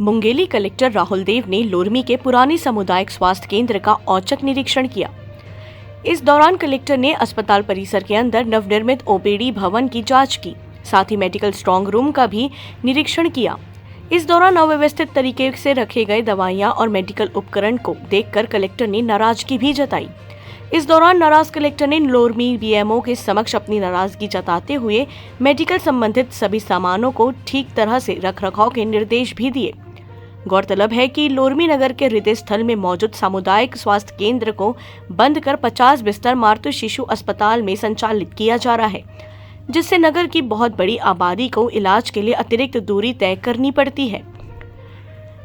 Mungeli collector Rahul Dev ने लोरमी के पुराने सामुदायिक स्वास्थ्य केंद्र का औचक निरीक्षण किया। इस दौरान कलेक्टर ने अस्पताल परिसर के अंदर नवनिर्मित ओपीडी भवन की जांच की, साथ ही मेडिकल स्ट्रांग रूम का भी निरीक्षण किया। इस दौरान अव्यवस्थित तरीके से रखे गए दवाइयां और मेडिकल उपकरण को देखकर कलेक्टर ने नाराजगी भी जताई। इस दौरान नाराज कलेक्टर ने लोरमी बीएमओ के समक्ष अपनी नाराजगी जताते हुए मेडिकल संबंधित सभी सामानों को ठीक तरह से रखरखाव के निर्देश भी दिए। गौरतलब है कि लोरमी नगर के हृदय स्थल में मौजूद सामुदायिक स्वास्थ्य केंद्र को बंद कर 50 बिस्तर मातृ शिशु अस्पताल में संचालित किया जा रहा है, जिससे नगर की बहुत बड़ी आबादी को इलाज के लिए अतिरिक्त दूरी तय करनी पड़ती है।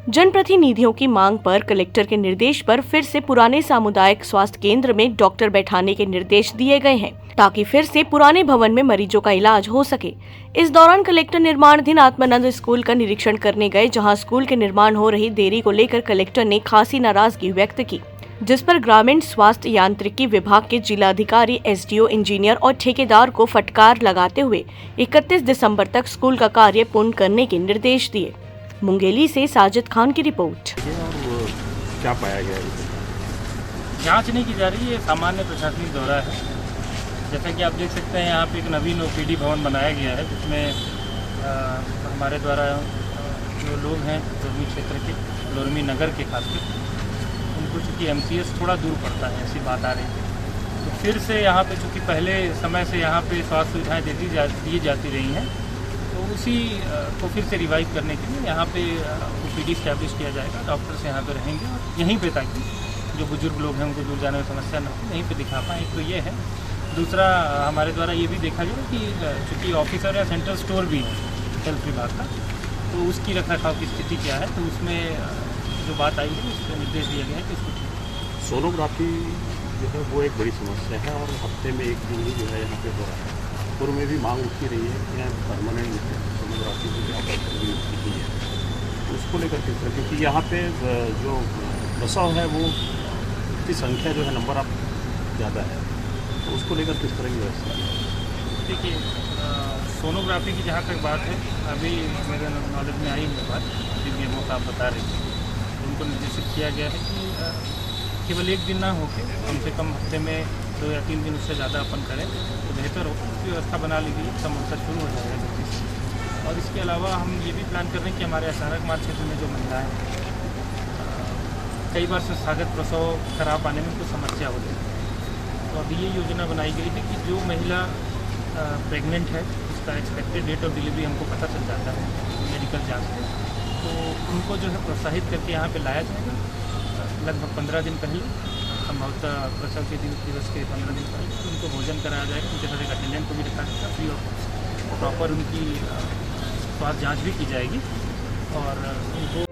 जनप्रतिनिधियों की मांग पर कलेक्टर के निर्देश पर फिर से पुराने सामुदायिक स्वास्थ्य केंद्र में डॉक्टर बैठाने के निर्देश दिए गए हैं, ताकि फिर से पुराने भवन में मरीजों का इलाज हो सके। इस दौरान कलेक्टर निर्माणाधीन आत्मानंद स्कूल का निरीक्षण करने गए, जहां स्कूल के निर्माण हो रही देरी को लेकर कलेक्टर ने खासी नाराजगी व्यक्त की, जिस पर ग्रामीण स्वास्थ्य यांत्रिकी विभाग के जिलाधिकारी, एसडीओ, इंजीनियर और ठेकेदार को फटकार लगाते हुए 31 दिसंबर तक स्कूल का कार्य पूर्ण करने के निर्देश दिए। मुंगेली से साजिद खान की रिपोर्ट। क्या पाया गया? जांच नहीं की जा रही है, सामान्य प्रशासनिक दौरा है। जैसा कि आप देख सकते हैं, यहाँ पे एक नवीन ओपीडी भवन बनाया गया है, जिसमें हमारे द्वारा जो लोग हैं लोरमी क्षेत्र के, लोरमी नगर के खासकर, उनको चूँकि एमसीएस थोड़ा दूर पड़ता है, ऐसी बात आ रही थी। तो फिर से यहाँ पे चूँकि पहले समय से यहाँ पे स्वास्थ्य सुविधाएँ दी जाती रही हैं, तो उसी को फिर से रिवाइव करने के लिए यहाँ पे ओपीडी स्टैब्लिश किया जाएगा। डॉक्टर्स यहाँ पे रहेंगे और यहीं पे, ताकि जो बुजुर्ग लोग हैं उनको दूर जाने में समस्या न हो, यहीं पे दिखा पाएँ। एक तो ये है। दूसरा, हमारे द्वारा ये भी देखा गया कि चूँकि ऑफिसर या सेंट्रल स्टोर भी है हेल्थ विभाग का, तो उसकी रखरखाव की स्थिति क्या है, तो उसमें जो बात आई है उस पर निर्देश दिया गया है कि उसको ठीक। सोनोग्राफी जो है वो एक बड़ी समस्या है और हफ्ते में एक दिन ही जो है यहाँ पे हो रहा है। पूर्व में भी मांग उठती रही है कि यहाँ परमानेंट सोनोग्राफी की ऑपरेशन भी की है। उसको लेकर किस तरह, क्योंकि यहाँ पे जो प्रसव है वो की संख्या जो है नंबर ऑफ ज़्यादा है, तो उसको लेकर किस तरह की व्यवस्था है? देखिए, सोनोग्राफी की जहाँ तक बात है, अभी मेरे नॉलेज में आई है बात, बीएमओ का आप बता रहे थे, उनको निर्देशित किया गया है कि केवल एक दिन ना होकर कम से कम हफ्ते में 2 या 3 दिन उससे ज़्यादा अपन करें तो बेहतर हो। उसकी व्यवस्था बना ली गई, समोसा शुरू हो जाएगा जल्दी से। और इसके अलावा हम ये भी प्लान कर रहे हैं कि हमारे अचानक मार्ग क्षेत्र में जो महिलाएं कई बार संस्थागत प्रसव करा पाने में कुछ समस्या होती है, तो अभी ये योजना बनाई गई थी कि जो महिला प्रेग्नेंट है, उसका एक्सपेक्टेड डेट ऑफ डिलीवरी हमको पता चल जाता है मेडिकल जांच से, तो उनको जो है प्रोत्साहित करके यहाँ पे लाया जाएगा। लगभग 15 दिन पहले, संभवतः प्रसव के दिवस के 15 दिन पहले उनको भोजन कराया जाएगा। उनके साथ एक अटेंडेंट को भी रखा जाएगा फ्री ऑफ कॉस्ट। प्रॉपर उनकी स्वास्थ्य जाँच भी की जाएगी और उनको